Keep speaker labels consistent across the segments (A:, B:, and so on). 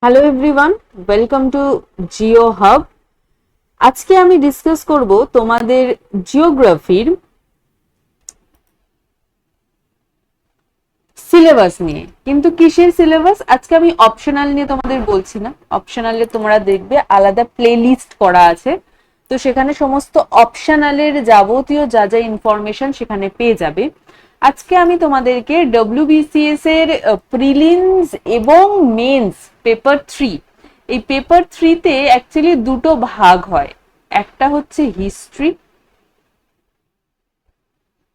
A: Hello everyone, welcome to Jio hub. আজকে আমি discuss করব তোমাদের জিওগ্রাফির সিলেবাস নিয়ে। কিন্তু কিসের সিলেবাস? আজকে আমি অপশনাল নিয়ে তোমাদের বলছি না। অপশনালে তোমরা দেখবে আলাদা প্লে লিস্ট করা আছে, তো সেখানে সমস্ত অপশনালের যাবতীয় যা যা ইনফরমেশন সেখানে পেয়ে যাবে। আজকে আমি তোমাদেরকে ডব্লিউবিসিএস এর প্রিলিমস এবং মেন্স পেপার 3, এই পেপার 3 তে অ্যাকচুয়ালি দুটো ভাগ হয়। একটা হচ্ছে হিস্ট্রি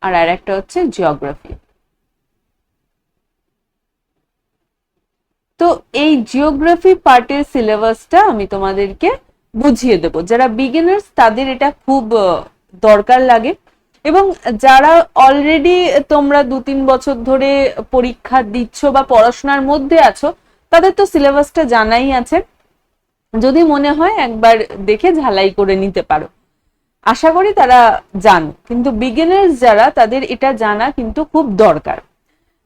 A: আর একটা হচ্ছে জিওগ্রাফি। তো এই জিওগ্রাফি পার্টের সিলেবাসটা আমি তোমাদেরকে বুঝিয়ে দেবো। যারা বিগিনার্স তাদের এটা খুব দরকার লাগে, এবং যারা অলরেডি তোমরা 2-3 বছর ধরে পরীক্ষা দিচ্ছ বা পড়াশোনার মধ্যে আছো, তাদের তো সিলেবাসটা জানাই আছে। যদি মনে হয় একবার দেখে ঝালাই করে নিতে পারো, আশা করি তারা জানো। কিন্তু বিগিনার্স যারা, তাদের এটা জানা কিন্তু খুব দরকার।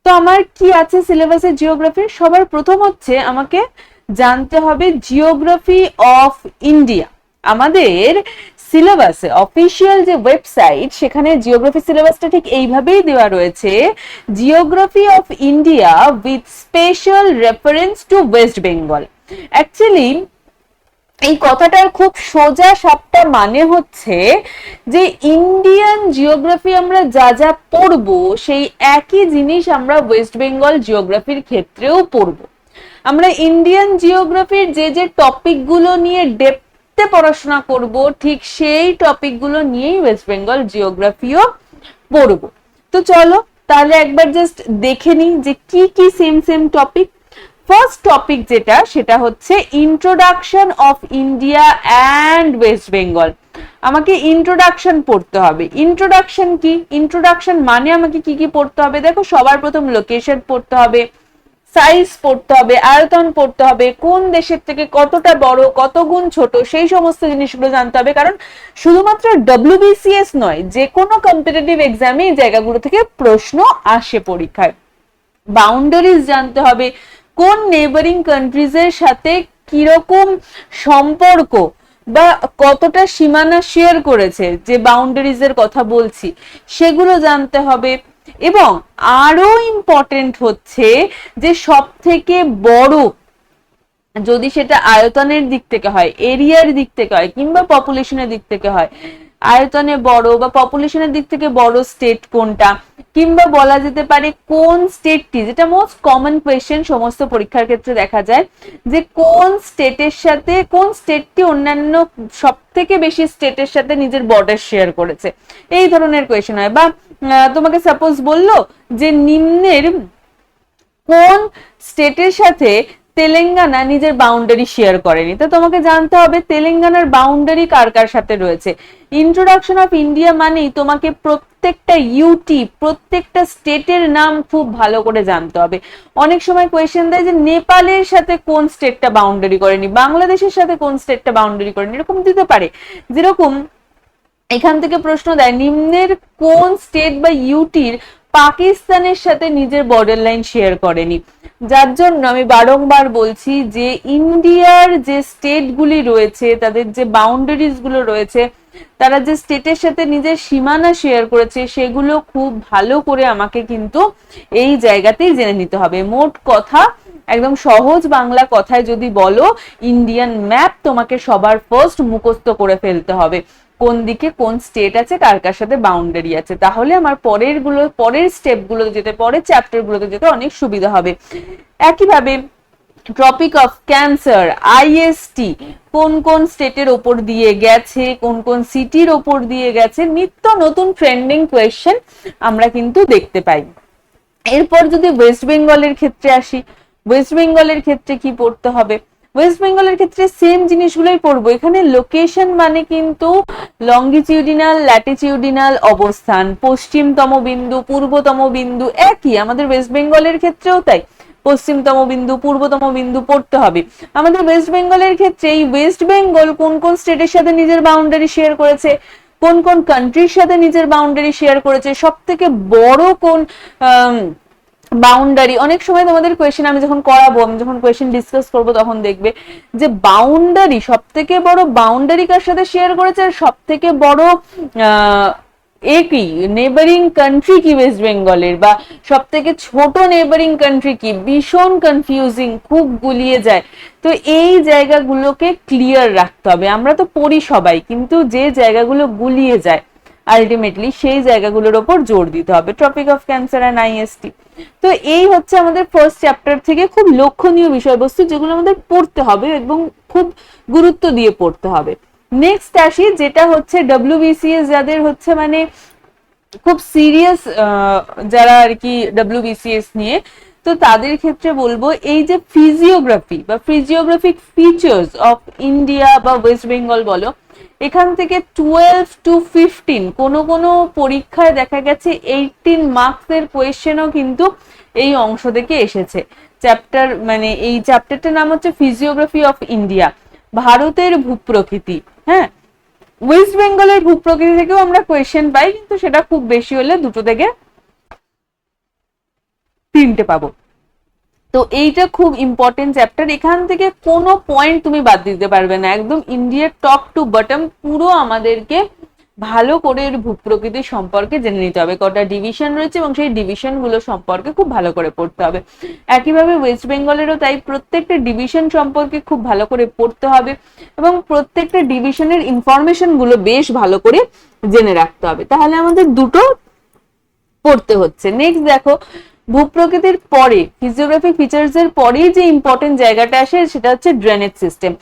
A: তো আমার কি আছে সিলেবাসে জিওগ্রাফি? সবার প্রথম হচ্ছে আমাকে জানতে হবে জিওগ্রাফি অফ ইন্ডিয়া। আমাদের সিলেবাসে অফিসিয়াল যে ওয়েবসাইট, সেখানে জিওগ্রাফি সিলেবাসটা ঠিক এইভাবেই দেওয়া রয়েছে, geography of India with special reference to West Bengal. Actually এই কথাটার খুব সোজা সাপটা মানে হচ্ছে যে ইন্ডিয়ান জিওগ্রাফি আমরা যা যা পড়বো, সেই একই জিনিস আমরা ওয়েস্ট বেঙ্গল জিওগ্রাফির ক্ষেত্রেও পড়বো। আমরা ইন্ডিয়ান জিওগ্রাফির যে যে টপিকগুলো নিয়ে ডেপথে পড়াশোনা করব, ঠিক সেই টপিকগুলো নিয়েই ওয়েস্ট বেঙ্গল জিওগ্রাফিও পড়বো। তো চলো তাহলে একবার জাস্ট দেখে নিই যে কি কি same same topic. First topic যেটা, সেটা হচ্ছে introduction of India and West Bengal. আমাকে ইন্ট্রোডাকশন পড়তে হবে। ইন্ট্রোডাকশন কি? ইন্ট্রোডাকশন মানে আমাকে কি কি পড়তে হবে? দেখো, সবার প্রথম লোকেশন পড়তে হবে, সাইজ পড়তে হবে, আয়তন পড়তে হবে, কোন দেশের থেকে কতটা বড়, কত গুণ ছোট, সেই সমস্ত জিনিসগুলো জানতে হবে। কারণ শুধুমাত্র ডব্লিউবিসিএস নয়, যে কোনো কম্পিটিটিভ এক্সামে এই জায়গাগুলো থেকে প্রশ্ন আসে পরীক্ষায়। বাউন্ডারিজ জানতে হবে, কোন নেবারিং কান্ট্রিজ এর সাথে কিরকম সম্পর্ক বা কতটা সীমানা শেয়ার করেছে, যে বাউন্ডারিজ এর কথা বলছি, সেগুলো জানতে হবে। এবং আরো ইম্পর্টেন্ট হচ্ছে যে সব থেকে বড়, যদি সেটা আয়তনের দিক থেকে হয়, এরিয়ার দিক থেকে হয়, কিংবা পপুলেশনের দিক থেকে হয়, আয়তনে বড় বা পপুলেশনের দিক থেকে বড় স্টেট কোনটা, কিংবা বলা যেতে পারে কোন স্টেটটি, যেটা মোস্ট কমন কোয়েশ্চেন সমস্ত পরীক্ষার ক্ষেত্রে দেখা যায়, যে কোন স্টেটের সাথে, কোন স্টেটটি অন্যান্য সব থেকে বেশি স্টেটের সাথে নিজের বর্ডার শেয়ার করেছে, এই ধরনের কোয়েশ্চেন হয়। বা তোমাকে সাপোজ বললো যে নিম্নের কোন স্টেটের সাথে তেলেঙ্গানা নিজের বাউন্ডারি শেয়ার করেনি, তো তোমাকে জানতে হবে তেলেঙ্গানার বাউন্ডারি কার কার সাথে রয়েছে। ইন্ট্রোডাকশন অফ ইন্ডিয়া মানেই তোমাকে প্রত্যেকটা ইউটি, প্রত্যেকটা স্টেটের নাম খুব ভালো করে জানতে হবে। অনেক সময় কোয়েশ্চেন দেয় যে নেপালের সাথে কোন স্টেটটা বাউন্ডারি করেনি, বাংলাদেশের সাথে কোন স্টেটটা বাউন্ডারি করেনি, এরকম দিতে পারে। যেরকম এখান থেকে প্রশ্ন দেয় নিম্নের কোন স্টেট বা ইউটির পাকিস্তানের সাথে নিজের বর্ডার লাইন শেয়ার করেনি। যার জন্য আমি বারংবার বলছি যে ইন্ডিয়ার যে স্টেটগুলি রয়েছে, তাদের যে বাউন্ডারিজ গুলো রয়েছে, তারা যে স্টেটের সাথে নিজের সীমানা শেয়ার করেছে, সেগুলো খুব ভালো করে আমাকে কিন্তু এই জায়গাতেই জেনে নিতে হবে। মোট কথা, একদম সহজ বাংলা কথায় যদি বলো, ইন্ডিয়ান ম্যাপ তোমাকে সবার ফার্স্ট মুখস্থ করে ফেলতে হবে, কোন দিকে কোন স্টেট আছে, কার কার সাথে বাউন্ডারি আছে। তাহলে আমার পরের স্টেপ গুলো যেতে, পরের চ্যাপ্টার গুলোতে যেতে অনেক সুবিধা হবে। একইভাবে ট্রপিক অফ ক্যান্সার, আইএসটি, কোন কোন স্টেটের ওপর দিয়ে গেছে, কোন কোন সিটির ওপর দিয়ে গেছে, নিত্য নতুন ট্রেন্ডিং কোয়েশ্চেন আমরা কিন্তু দেখতে পাই। এরপর যদি ওয়েস্ট বেঙ্গলের ক্ষেত্রে আসি, ওয়েস্ট বেঙ্গলের ক্ষেত্রে কি পড়তে হবে? ওয়েস্ট বেঙ্গলের ক্ষেত্রে সেম জিনিসগুলোই পড়বো। এখানে লোকেশন মানে কিন্তু লঙ্গিটিউডিনাল, ল্যাটিটিউডিনাল অবস্থান, পশ্চিমতম বিন্দু, পূর্বতম বিন্দু, একই আমাদের ওয়েস্ট বেঙ্গলের ক্ষেত্রেও তাই। পশ্চিমতম বিন্দু, পূর্বতম বিন্দু পড়তে হবে। আমাদের ওয়েস্ট বেঙ্গলের ক্ষেত্রে এই ওয়েস্ট বেঙ্গল কোন কোন স্টেটের সাথে নিজের বাউন্ডারি শেয়ার করেছে, কোন কোন কান্ট্রির সাথে নিজের বাউন্ডারি শেয়ার করেছে, সব থেকে বড় কোন বাউন্ডারি, অনেক সময় তোমাদের কোয়েশ্চেন আমি যখন করাবো, আমি যখন কোয়েশ্চেন ডিসকাস করবো তখন দেখবে যে বাউন্ডারি, সব থেকে বড় বাউন্ডারি কার সাথে শেয়ার করেছে, আর সব থেকে বড় কি নেবারিং কান্ট্রি কি ওয়েস্ট বেঙ্গলের, বা সব থেকে ছোট নেবারিং কান্ট্রি কি, ভীষণ কনফিউজিং, খুব গুলিয়ে যায়। তো এই জায়গাগুলোকে ক্লিয়ার রাখতে হবে। আমরা তো পড়ি সবাই, কিন্তু যে জায়গাগুলো গুলিয়ে যায় আলটিমেটলি সেই জায়গাগুলোর ওপর জোর দিতে হবে। Topic of cancer and IST. তো এই হচ্ছে আমাদের ফার্স্ট চ্যাপ্টার থেকে খুব লক্ষণীয় বিষয়বস্তু, যেগুলো আমাদের পড়তে হবে এবং খুব গুরুত্ব দিয়ে পড়তে হবে। নেক্সট আসি, যেটা হচ্ছে ডব্লিউবিসিএস, যাদের হচ্ছে মানে খুব সিরিয়াস, যারা আর কি ডব্লিউবিসিএস নিয়ে, তো তাদের ক্ষেত্রে বলবো এই যে ফিজিওগ্রাফি বা ফিজিওগ্রাফিক ফিচার্স অফ ইন্ডিয়া বা ওয়েস্ট বেঙ্গল বলো, এখান থেকে 12 to 15 কোনো পরীক্ষায় দেখা গেছে 18 মার্কসের কোয়েশ্চেনও কিন্তু এই অংশ থেকে এসেছে। চ্যাপ্টার মানে এই চ্যাপ্টারটার নাম হচ্ছে ফিজিওগ্রাফি অফ ইন্ডিয়া, ভারতের ভূপ্রকৃতি। হ্যাঁ, ওয়েস্ট বেঙ্গলের ভূপ্রকৃতি থেকেও আমরা কোয়েশ্চেন পাই, কিন্তু সেটা খুব বেশি হলে 2 থেকে 3টে পাবো। তো এইটা খুব ইম্পর্টেন্ট চ্যাপ্টার, এখান থেকে কোনো পয়েন্ট তুমি বাদ দিতে পারবে না, একদম ইন্ডিয়ার টপ টু বটম পুরো আমাদেরকে ভালো করে এর ভূপ্রকৃতি সম্পর্কে জেনে নিতে হবে। কটা ডিভিশন রয়েছে এবং সেই ডিভিশন গুলো সম্পর্কে খুব ভালো করে পড়তে হবে। একইভাবে ওয়েস্ট বেঙ্গলেরও তাই, প্রত্যেকটা ডিভিশন সম্পর্কে খুব ভালো করে পড়তে হবে এবং প্রত্যেকটা ডিভিশনের ইনফরমেশন গুলো বেশ ভালো করে জেনে রাখতে হবে, তাহলে আমাদের দুটো পড়তে হচ্ছে। নেক্সট দেখো, ভূপ্রকৃতির পরে ফিজিওগ্রাফিক ফিচার্স এর পরেই যে ইম্পর্টেন্ট জায়গাটা আসে সেটা হচ্ছে ড্রেনেজ সিস্টেম।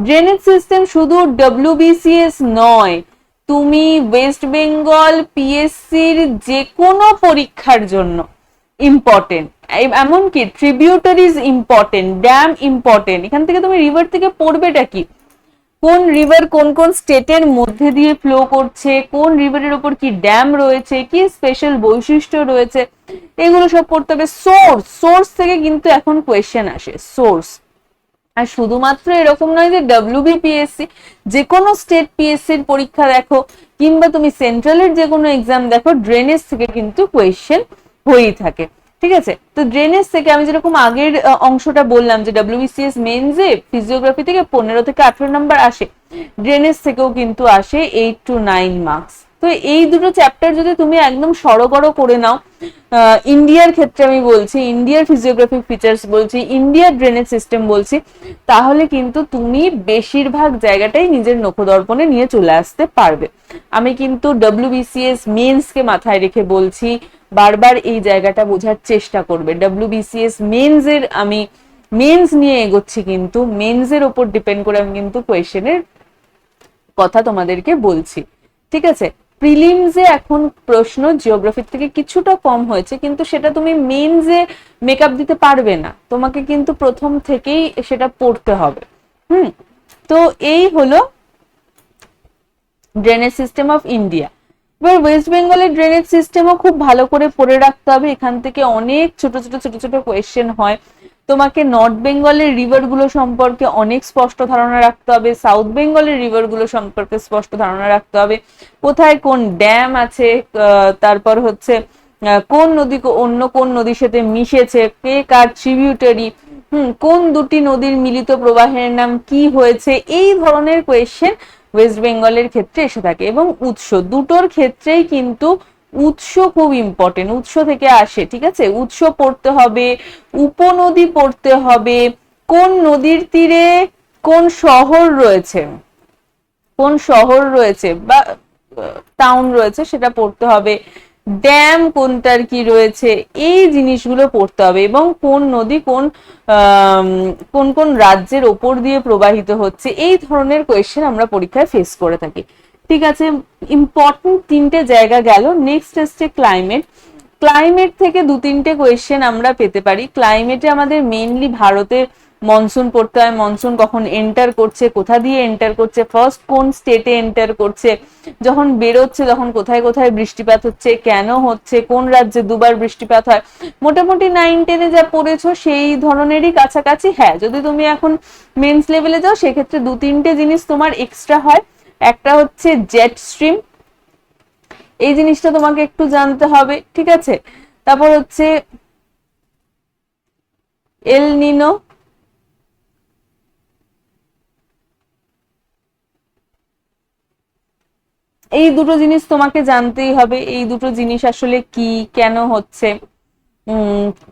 A: ড্রেনেজ সিস্টেম শুধু ডব্লিউবিসিএস নয়, তুমি ওয়েস্ট বেঙ্গল পিএসসির যে কোনো পরীক্ষার জন্য ইম্পর্টেন্ট, এমনকি ট্রিবিউটারিজ ইম্পর্টেন্ট, ড্যাম ইম্পর্টেন্ট। এখান থেকে তুমি রিভার থেকে পড়বেটা কি, কোন রিভার কোন কোন স্টেটের মধ্যে দিয়ে ফ্লো করছে, কোন রিভারের ওপর কি ড্যাম রয়েছে, কি স্পেশাল বৈশিষ্ট্য রয়েছে, এগুলো সব পড়তে হবে। সোর্স থেকে কিন্তু এখন কোয়েশ্চেন আসে, সোর্স। আর শুধুমাত্র এরকম নয় যে ডব্লিউবিপিএসসি, যে কোনো স্টেট পিএসসির পরীক্ষা দেখো কিংবা তুমি সেন্ট্রালের যে কোনো এক্সাম দেখো, ড্রেনেজ থেকে কিন্তু কোয়েশ্চেন হয়েই থাকে। ঠিক আছে, তো ড্রেনেজ থেকে আমি যেরকম আগের অংশটা বললাম যে ডব্লিউবিসিএস মেইনসে ফিজিওগ্রাফি থেকে 15 থেকে 18 নাম্বার আসে, ড্রেনেজ থেকেও কিন্তু আসে 8 to 9 মার্কস। তো এই দুটো চ্যাপ্টার যদি তুমি একদম সড়গড় করে নাও, ইন্ডিয়ার ক্ষেত্রে আমি বলছি, ইন্ডিয়ার ফিজিওগ্রাফিক ফিচার্স বলছি, ইন্ডিয়ার ড্রেনেজ সিস্টেম বলছি, তাহলে কিন্তু তুমি বেশিরভাগ জায়গাটাই নিজের নখদর্পণে নিয়ে চলে আসতে পারবে। আমি কিন্তু ডব্লিউবিসিএস মেন্স কে মাথায় রেখে বলছি, বারবার এই জায়গাটা বোঝার চেষ্টা করবে। ডব্লিউবিসিএস মেন্স এর আমি মেন্স নিয়ে এগোচ্ছি, কিন্তু মেন্স এর উপর ডিপেন্ড করে আমি কিন্তু কোয়েশ্চেনের কথা তোমাদেরকে বলছি। ঠিক আছে, প্রিলিমসে এখন প্রশ্ন জিওগ্রাফির থেকে কিছুটা কম হয়েছে, কিন্তু সেটা তুমি মেইনসে মেকআপ দিতে পারবে না, তোমাকে কিন্তু প্রথম থেকেই সেটা পড়তে হবে। তো এই হলো ড্রেনেজ সিস্টেম অফ ইন্ডিয়া। এবার ওয়েস্ট বেঙ্গলের ড্রেনেজ সিস্টেমও খুব ভালো করে পড়ে রাখতে হবে, এখান থেকে অনেক ছোট ছোট কোয়েশ্চেন হয়। তোমাকে নর্থ বেঙ্গলের রিভার গুলো সম্পর্কে অনেক স্পষ্ট ধারণা রাখতে হবে, সাউথ বেঙ্গলের রিভার গুলো সম্পর্কে স্পষ্ট ধারণা রাখতে হবে, কোথায় কোন ড্যাম আছে, তারপর হচ্ছে কোন নদী অন্য কোন নদীর সাথে মিশেছে, কে কার ট্রিবিউটারি, কোন দুটি নদীর মিলিত প্রবাহের নাম কি হয়েছে, এই ধরনের কোয়েশ্চেন ওয়েস্ট বেঙ্গলের ক্ষেত্রে এসে থাকে। এবং উৎস, দুটোর ক্ষেত্রেই কিন্তু উৎস খুব ইম্পর্টেন্ট, উৎস থেকে আসে। ঠিক আছে, উৎস পড়তে হবে, উপনদী পড়তে হবে, কোন নদীর তীরে কোন শহর রয়েছে, কোন শহর রয়েছে বা টাউন রয়েছে সেটা পড়তে হবে, ড্যাম কোনটার কি রয়েছে, এই জিনিসগুলো পড়তে হবে, এবং কোন নদী কোন কোন রাজ্যের ওপর দিয়ে প্রবাহিত হচ্ছে, এই ধরনের কোয়েশ্চেন আমরা পরীক্ষায় ফেস করে থাকি। ঠিক আছে, ইম্পর্টেন্ট 3টে জায়গা গেল। নেক্সট আসছে ক্লাইমেট। ক্লাইমেট থেকে 2-3টে কোয়েশ্চেন আমরা পেতে পারি। ক্লাইমেটে আমাদের মেইনলি ভারতের মনসুন পড়তে হয়, মনসুন কখন এন্টার করছে, কোথা দিয়ে এন্টার করছে, ফার্স্ট কোন স্টেটে এন্টার করছে, যখন বেরোচ্ছে তখন কোথায় কোথায় বৃষ্টিপাত হচ্ছে, কেন হচ্ছে, কোন রাজ্যে দুবার বৃষ্টিপাত হয়। মোটামুটি 9-10-এ যা পড়েছো সেই ধরনেরই কাছাকাছি। হ্যাঁ, যদি তুমি এখন মেন্স লেভেলে যাও সেক্ষেত্রে 2-3টে জিনিস তোমার এক্সট্রা হয়। একটা হচ্ছে জেট স্ট্রিম, এই জিনিসটা তোমাকে একটু জানতে হবে। ঠিক আছে, তারপর হচ্ছে এল নিনো, এই দুটো জিনিস তোমাকে জানতেই হবে। এই দুটো জিনিস আসলে কি, কেন হচ্ছে,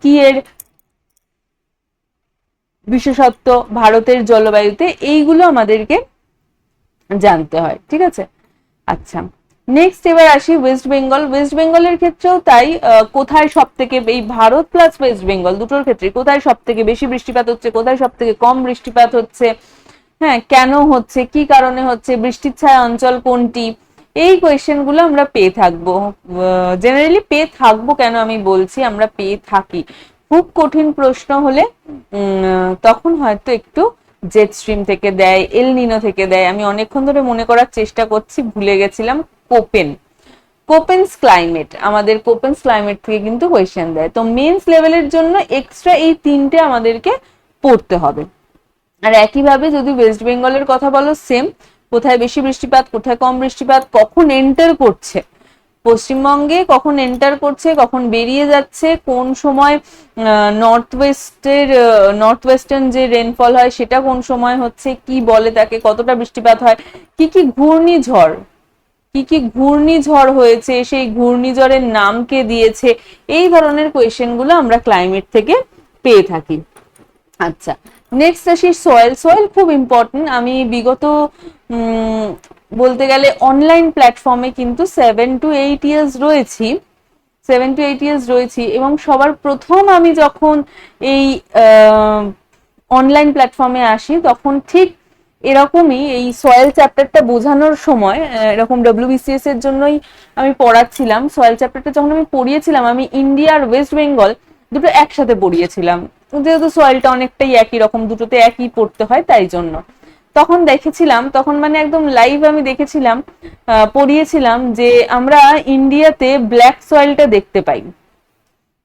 A: কি এর বিশেষত্ব ভারতের জলবায়ুতে, এইগুলো আমাদেরকে জানতে হয়, ঠিক আছে। আচ্ছা, নেক্সট এবার আসি ওয়েস্ট বেঙ্গল। ওয়েস্ট বেঙ্গলের ক্ষেত্রেও তাই, কোথায় সব থেকে, এই ভারত প্লাস ওয়েস্ট বেঙ্গল দুটোর ক্ষেত্রে কোথায় সব থেকে বেশি বৃষ্টিপাত হচ্ছে, কোথায় সব থেকে কম বৃষ্টিপাত হচ্ছে, হ্যাঁ কেন হচ্ছে, কি কারণে হচ্ছে, বৃষ্টির ছায়া অঞ্চল কোনটি, এই কোয়েশ্চেন গুলো আমরা পেয়ে থাকবো। জেনারেলি পেয়ে থাকবো কেন আমি বলছি, আমরা পেয়ে থাকি। খুব কঠিন প্রশ্ন হলে তখন হয়তো একটু জেট স্ট্রিম থেকে দেয়, এল নিনো থেকে দেয়। আমি অনেকক্ষণ ধরে মনে করার চেষ্টা করছি, ভুলে গেছিলাম। কোপেন, কোপেন্স ক্লাইমেট, আমাদের কোপেন্স ক্লাইমেট থেকে কিন্তু কোয়েশ্চেন দেয়। তো মেন্স লেভেলের জন্য এক্সট্রা এই তিনটে আমাদেরকে পড়তে হবে। আর একইভাবে যদি ওয়েস্ট বেঙ্গলের কথা বলো, সেম, কোথায় বেশি বৃষ্টিপাত, কোথায় কম বৃষ্টিপাত, কখন এন্টার করছে পশ্চিমবঙ্গে, কখন এন্টার করছে, কখন বেরিয়ে যাচ্ছে, কোন সময় নর্থ ওয়েস্টার্ন যে রেনফল হয় সেটা কোন সময় হচ্ছে, কি বলে তাকে, কতটা বৃষ্টিপাত হয়, কি কি ঘূর্ণিঝড়, কি কি ঘূর্ণিঝড় হয়েছে, সেই ঘূর্ণিঝড়ের নাম কে দিয়েছে, এই ধরনের কোয়েশ্চেন গুলো আমরা ক্লাইমেট থেকে পেয়ে থাকি। আচ্ছা, নেক্সট আসি সয়েল। সয়েল খুব ইম্পর্টেন্ট। আমি বিগত বলতে গেলে অনলাইন প্ল্যাটফর্মে কিন্তু 7 to 8 years রয়েছি, 7 to 8 years রয়েছি, এবং সবার প্রথম আমি যখন এই অনলাইন প্ল্যাটফর্মে আসি তখন ঠিক এরকমই এই সয়েল চ্যাপ্টারটা বোঝানোর সময়, এরকম ডব্লিউবিসিএস এর জন্যই আমি পড়াচ্ছিলাম। সয়েল চ্যাপ্টারটা যখন আমি পড়িয়েছিলাম, আমি ইন্ডিয়া আর ওয়েস্ট বেঙ্গল দুটো একসাথে পড়িয়েছিলাম, যেহেতু সয়েলটা অনেকটাই একই রকম, দুটোতে একই পড়তে হয়, তাই জন্য তখন দেখেছিলাম, তখন মানে একদম লাইভ আমি দেখেছিলাম, পড়িয়েছিলাম যে আমরা ইন্ডিয়াতে ব্ল্যাক সয়েলটা দেখতে পাই,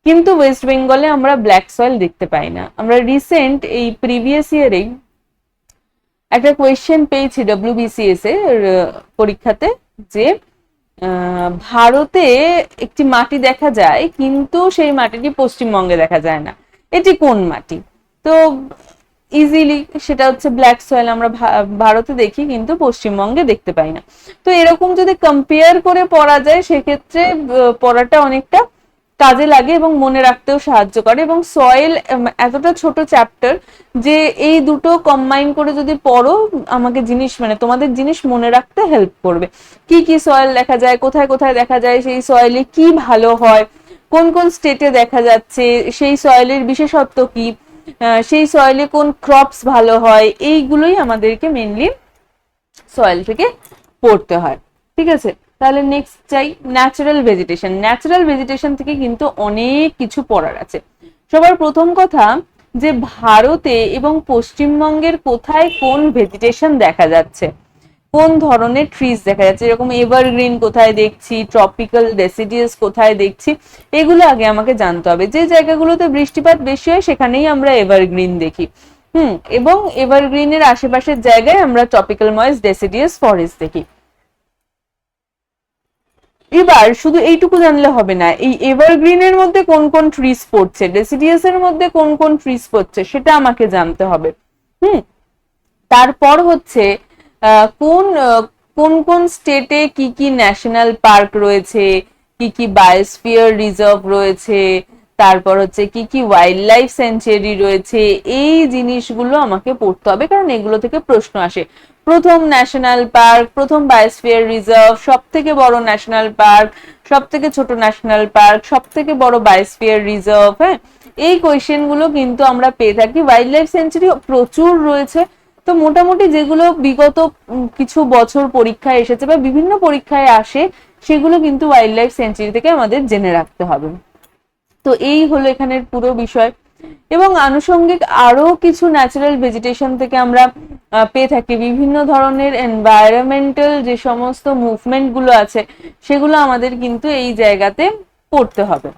A: কিন্তু ওয়েস্ট বেঙ্গলে আমরা ব্ল্যাক সয়েল দেখতে পাই না। আমরা রিসেন্ট এই প্রিভিয়াস ইয়ারেই একটা কোয়েশ্চেন পেয়েছি ডব্লিউবিসিএস এর পরীক্ষাতে, যে ভারতে একটি মাটি দেখা যায় কিন্তু সেই মাটিটি পশ্চিমবঙ্গে দেখা যায় না, এটি কোন মাটি? তো ইজিলি সেটা হচ্ছে ব্ল্যাক সয়েল, আমরা ভারতে দেখি কিন্তু পশ্চিমবঙ্গে দেখতে পাই না। তো এরকম যদি কম্পেয়ার করে পড়া যায় সেক্ষেত্রে পড়াটা অনেকটা কাজে লাগে এবং মনে রাখতেও সাহায্য করে। এবং সয়েল এতটা ছোট চ্যাপ্টার যে এই দুটো কম্বাইন করে যদি পড়ো, আমাকে জিনিস মানে তোমাদের জিনিস মনে রাখতে হেল্প করবে। কি কি সয়েল দেখা যায়, কোথায় কোথায় দেখা যায়, সেই সয়েলে কি ভালো হয়, কোন কোন স্টেটে দেখা যাচ্ছে, সেই সয়েলের বিশেষত্ব কি, সেই সয়েলে কোন ক্রপস ভালো হয়, এইগুলোই আমাদেরকে মেনলি সয়েল থেকে পড়তে হয়, ঠিক আছে। তাহলে নেক্সট চাই ন্যাচারাল ভেজিটেশন। ন্যাচারাল ভেজিটেশন থেকে কিন্তু অনেক কিছু পড়ার আছে। সবার প্রথম কথা, যে ভারতে এবং পশ্চিমবঙ্গের কোথায় কোন ভেজিটেশন দেখা যাচ্ছে, কোন ধরনের ট্রিজ দেখা যাচ্ছে, এরকম এভারগ্রিন কোথায় দেখছি, ট্রপিক্যাল ডেসিডিয়াস কোথায় দেখছি, এগুলো আগে আমাকে জানতে হবে। যে জায়গাগুলোতে বৃষ্টিপাত বেশি হয় সেখানেই আমরা এভারগ্রিন দেখি, এবং এভারগ্রিনের আশেপাশের জায়গায় আমরা ট্রপিক্যাল ময়েস্ট ডেসিডিয়াস ফরেস্ট দেখি। এবার শুধু এইটুকু জানলে হবে না, এই এভারগ্রিনের মধ্যে কোন কোন ট্রিজ পড়ছে, ডেসিডিয়াস এর মধ্যে কোন কোন ট্রিজ পড়ছে, সেটা আমাকে জানতে হবে। হুম তারপর হচ্ছে কোন কোন কোন স্টেটে কি কি ন্যাশনাল পার্ক রয়েছে, কি কি বায়োস্ফিয়ার রিজার্ভ রয়েছে, তারপর হচ্ছে কি কি ওয়াইল্ড লাইফ সেঞ্চুরি রয়েছে, এই জিনিসগুলো আমাকে পড়তে হবে, কারণ এগুলো থেকে প্রশ্ন আসে। প্রথম ন্যাশনাল পার্ক, প্রথম বায়োস্ফিয়ার রিজার্ভ, সব থেকে বড় ন্যাশনাল পার্ক, সব থেকে ছোট ন্যাশনাল পার্ক, সব থেকে বড় বায়োস্ফিয়ার রিজার্ভ, হ্যাঁ, এই কোয়েশ্চেন গুলো কিন্তু আমরা পেয়ে থাকি। ওয়াইল্ড লাইফ সেঞ্চুরি প্রচুর রয়েছে। তো মোটামুটি যেগুলো বিগত কিছু বছর পরীক্ষায় এসেছে বা বিভিন্ন পরীক্ষায় আসে, সেগুলো কিন্তু ওয়াইল্ড লাইফ সেঞ্চুরি থেকে আমাদের জেনে রাখতে হবে। তো এই হলো এখানের পুরো বিষয়। এবং আনুষঙ্গিক আরো কিছু ন্যাচারাল ভেজিটেশন থেকে আমরা পেয়ে থাকি বিভিন্ন ধরনের এনভায়রনমেন্টাল যে সমস্ত মুভমেন্ট গুলো আছে, সেগুলো আমাদের কিন্তু এই জায়গাতে পড়তে হবে।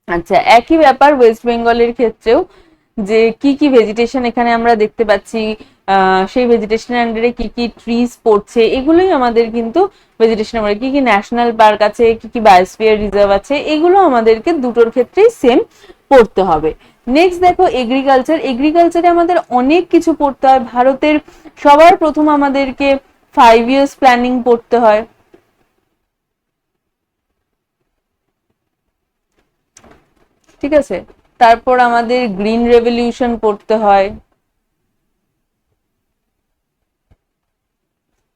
A: আচ্ছা, একই ব্যাপার ওয়েস্ট বেঙ্গলের ক্ষেত্রেও, যে কি কি ভেজিটেশন এখানে আমরা দেখতে পাচ্ছি, সেই ভেজিটেশনের আন্ডারে কি কি ট্রিজ পড়ছে, এগুলোই আমাদের কিন্তু ভেজিটেশনের আন্ডারে কি কি ন্যাশনাল পার্ক আছে, কি কি বায়োস্ফিয়ার রিজার্ভ আছে, এগুলো আমাদেরকে দুটোর ক্ষেত্রেই সেম পড়তে হবে। নেক্সট দেখো এগ্রিকালচার। এগ্রিকালচারে আমাদের অনেক কিছু পড়তে হয়। ভারতের সবার প্রথম আমাদেরকে 5 years প্ল্যানিং পড়তে হয়, ঠিক আছে। তারপর আমাদের গ্রিন রেভলিউশন পড়তে হয়।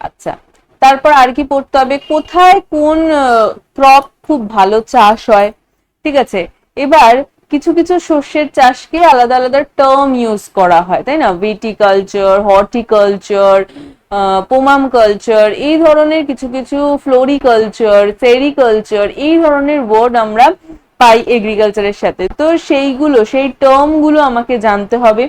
A: আচ্ছা, তারপর আর কি পড়তে হবে, কোথায় কোন ক্রপ খুব ভালো চাষ হয়, ঠিক আছে। এবার কিছু কিছু শস্যের চাষকে আলাদা আলাদা টার্ম ইউজ করা হয়, তাই না, ভিটিকালচার, হর্টিকালচার, পোমাম কালচার, এই ধরনের কিছু কিছু, ফ্লোরিকালচার, সেরিকালচার, এই ধরনের ওয়ার্ড আমরা পাই এগ্রিকালচারের সাথে। তো সেইগুলো, সেই টার্ম গুলো আমাকে জানতে হবে,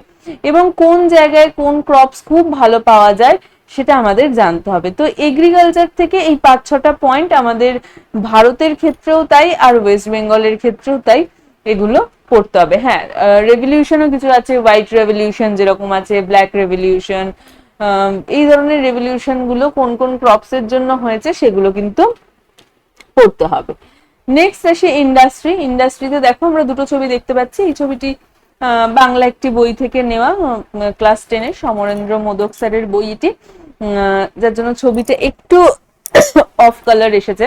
A: এবং কোন জায়গায় কোন ক্রপস খুব ভালো পাওয়া যায় সেটা আমাদের জানতে হবে। তো এগ্রিকালচার থেকে এই 5-6টা পয়েন্ট আমাদের ভারতের ক্ষেত্রেও তাই, আর ওয়েস্ট বেঙ্গলের ক্ষেত্রেও তাই, এগুলো পড়তে হবে। হ্যাঁ, রেভলিউশনও কিছু আছে, হোয়াইট রেভলিউশন যেরকম আছে, ব্ল্যাক রেভলিউশন, এই ধরনের রেভলিউশন গুলো কোন কোন ক্রপস এর জন্য হয়েছে সেগুলো কিন্তু পড়তে হবে। নেক্সট আসে ইন্ডাস্ট্রি। ইন্ডাস্ট্রিতে দেখো আমরা দুটো ছবি দেখতে পাচ্ছি। এই ছবিটি বাংলা একটি বই থেকে নেওয়া, ক্লাস 10-এর সমরেন্দ্র মোদক স্যারের বই এটি, যার জন্য ছবিটা একটু অফ কালার এসেছে।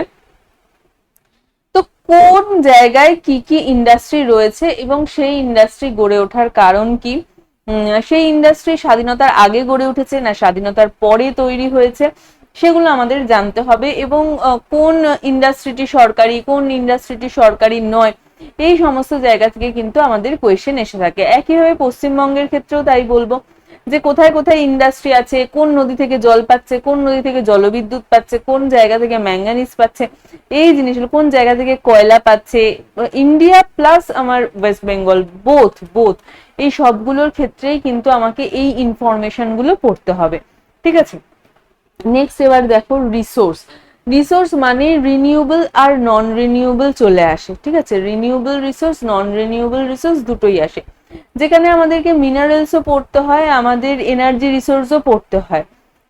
A: তো কোন জায়গায় কি কি ইন্ডাস্ট্রি রয়েছে এবং সেই ইন্ডাস্ট্রি গড়ে ওঠার কারণ কি, সেই ইন্ডাস্ট্রি স্বাধীনতার আগে গড়ে উঠেছে না স্বাধীনতার পরে তৈরি হয়েছে, সেগুলো আমাদের জানতে হবে। এবং কোন ইন্ডাস্ট্রিটি সরকারি, কোন ইন্ডাস্ট্রিটি সরকারি নয়, এই সমস্ত জায়গা থেকে কিন্তু আমাদের কোয়েশ্চেন এসে থাকে। একইভাবে পশ্চিমবঙ্গের ক্ষেত্রেও তাই বলবো, যে কোথায় কোথায় ইন্ডাস্ট্রি আছে, কোন নদী থেকে জল পাচ্ছে, কোন নদী থেকে জলবিদ্যুৎ পাচ্ছে, কোন জায়গা থেকে ম্যাঙ্গানিজ পাচ্ছে, এই জিনিসগুলো, কোন জায়গা থেকে কয়লা পাচ্ছে, ইন্ডিয়া প্লাস আমার ওয়েস্ট বেঙ্গল, বোথ বোথ, এই সবগুলোর ক্ষেত্রেই কিন্তু আমাকে এই ইনফরমেশন গুলো পড়তে হবে, ঠিক আছে। নেক্সট এবার দেখো রিসোর্স। রিসোর্স মানে রিনিউয়েবল আর নন রিনিউয়েবল চলে আসে, ঠিক আছে। রিনিউয়েবল রিসোর্স, নন রিনিউয়েবল রিসোর্স দুটোই আসে, যেখানে আমাদেরকে মিনারেলসও পড়তে হয়, আমাদের এনার্জি রিসোর্সও পড়তে হয়,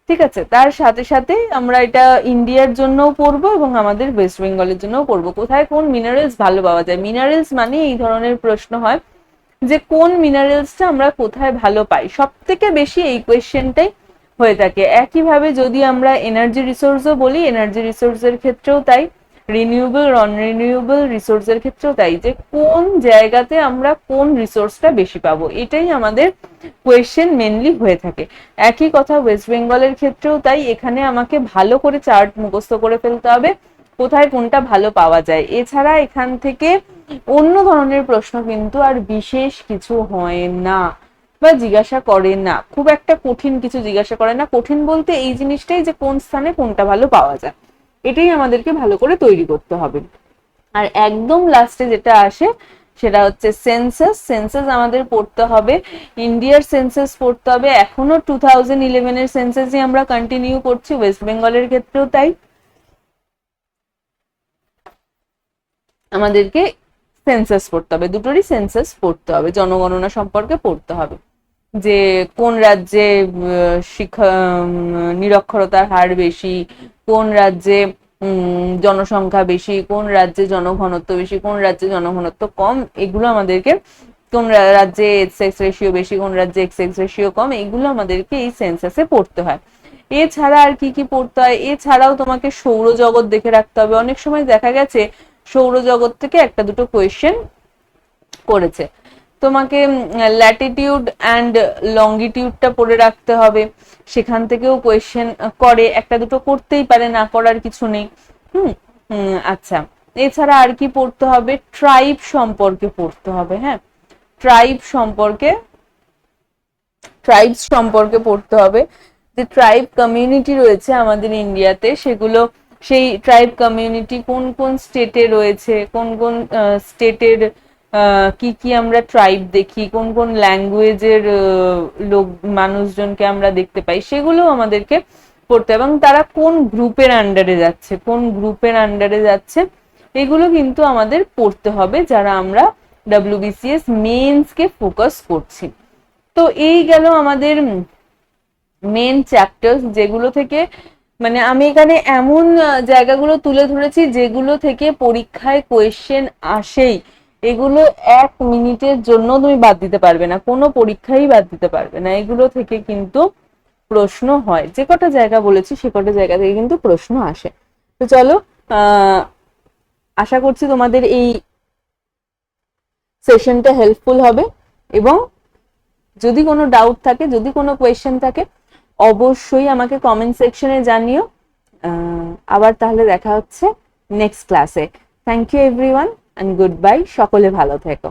A: ঠিক আছে। তার সাথে সাথে আমরা এটা ইন্ডিয়ার জন্যও পড়বো এবং আমাদের ওয়েস্ট বেঙ্গলের জন্যও পড়বো, কোথায় কোন মিনারেলস ভালো পাওয়া যায়। মিনারেলস মানে এই ধরনের প্রশ্ন হয় যে কোন মিনারেলসটা আমরা কোথায় ভালো পাই, সব থেকে বেশি এই কোয়েশ্চেনটাই হয়ে থাকে। একইভাবে যদি আমরা এনার্জি রিসোর্সও বলি, এনার্জি রিসোর্সের ক্ষেত্রেও তাই, রিনিউয়েবল নন রিনিউয়েবল রিসোর্সের ক্ষেত্রেও তাই, যে কোন জায়গাতে আমরা কোন রিসোর্সটা বেশি পাবো, এটাই আমাদের কোয়েশ্চেন মেনলি হয়ে থাকে। একই কথা ওয়েস্ট বেঙ্গলের ক্ষেত্রেও তাই, এখানে আমাকে ভালো করে চার্ট মুখস্থ করে ফেলতে হবে কোথায় কোনটা ভালো পাওয়া যায়। এছাড়া এখান থেকে অন্য ধরনের প্রশ্ন কিন্তু আর বিশেষ কিছু হয় না বা জিজ্ঞাসা করে না, খুব একটা কঠিন কিছু জিজ্ঞাসা করে না। কঠিন বলতে এই জিনিসটাই যে কোন স্থানে কোনটা ভালো পাওয়া যায়, এটাই আমাদেরকে ভালো করে তৈরি করতে হবে। আর একদম লাস্টে যেটা আসে সেটা হচ্ছে সেন্সাস। সেন্সাস আমাদের পড়তে হবে, ইন্ডিয়ার সেন্সাস পড়তে হবে। এখনো 2011-এর সেন্সাসই আমরা কন্টিনিউ করছি, ওয়েস্ট বেঙ্গলের ক্ষেত্রেও তাই। আমাদেরকে সেন্সাস পড়তে হবে, দুটোরই সেন্সাস পড়তে হবে, জনগণনা সম্পর্কে পড়তে হবে, যে কোন রাজ্যে শিক্ষা নিরক্ষরতার হার বেশি, কোন রাজ্যে জনসংখ্যা বেশি, কোন রাজ্যে জনঘনত্ব বেশি, কোন রাজ্যে জনঘনত্ব কম, এগুলো আমাদেরকে, কোন রাজ্যে সেক্স রেশিও বেশি, কোন রাজ্যে সেক্স রেশিও কম, এগুলো আমাদেরকে এই সেন্সাসে পড়তে হয়। এছাড়া আর কি কি পড়তে হয়, এছাড়াও তোমাকে সৌরজগৎ দেখে রাখতে হবে। অনেক সময় দেখা গেছে সৌরজগৎ থেকে একটা দুটো কোয়েশ্চেন করেছে, তোমাকে ল্যাটিটিউড অ্যান্ড লঙ্গিটিউডটা পড়ে রাখতে হবে, সেখান থেকেও কোয়েশ্চেন করে, একটা দুটো করতেই পারে, না করার কিছু নেই। হুম আচ্ছা, এছাড়া আর কি পড়তে হবে, ট্রাইব সম্পর্কে পড়তে হবে। হ্যাঁ, ট্রাইব সম্পর্কে, ট্রাইবস সম্পর্কে পড়তে হবে, যে ট্রাইব কমিউনিটি রয়েছে আমাদের ইন্ডিয়াতে, সেগুলো, সেই ট্রাইব কমিউনিটি কোন কোন স্টেটে রয়েছে, কোন কোন স্টেটের কি কি আমরা ট্রাইব দেখি, কোন কোন ল্যাঙ্গুয়েজের লোক মানুষজনকে আমরা দেখতে পাই, সেগুলো আমাদেরকে পড়তে, এবং তারা কোন গ্রুপের আন্ডারে যাচ্ছে, কোন গ্রুপের আন্ডারে যাচ্ছে, এগুলো কিন্তু আমাদের পড়তে হবে যারা আমরা WBCS মেন্স কে ফোকাস করছি। তো এই গেল আমাদের মেন চ্যাপ্টার্স যেগুলো থেকে মানে আমি এখানে এমন জায়গাগুলো তুলে ধরেছি যেগুলো থেকে পরীক্ষায় কোয়েশ্চেন আসেই, এগুলো 1 মিনিটের জন্য তুমি বাদ দিতে পারবে না, কোনো পরীক্ষাই বাদ দিতে পারবে না, এগুলো থেকে কিন্তু প্রশ্ন হয়। যে কটা জায়গা বলেছি সে কটা জায়গা থেকে কিন্তু প্রশ্ন আসে। তো চলো, আশা করছি তোমাদের এই সেশনটা হেল্পফুল হবে, এবং যদি কোনো ডাউট থাকে, যদি কোনো কোয়েশ্চেন থাকে, অবশ্যই আমাকে কমেন্ট সেকশনে জানিও। আবার তাহলে দেখা হচ্ছে নেক্সট ক্লাসে। Thank you everyone and goodbye. সকলে ভালো থেকো।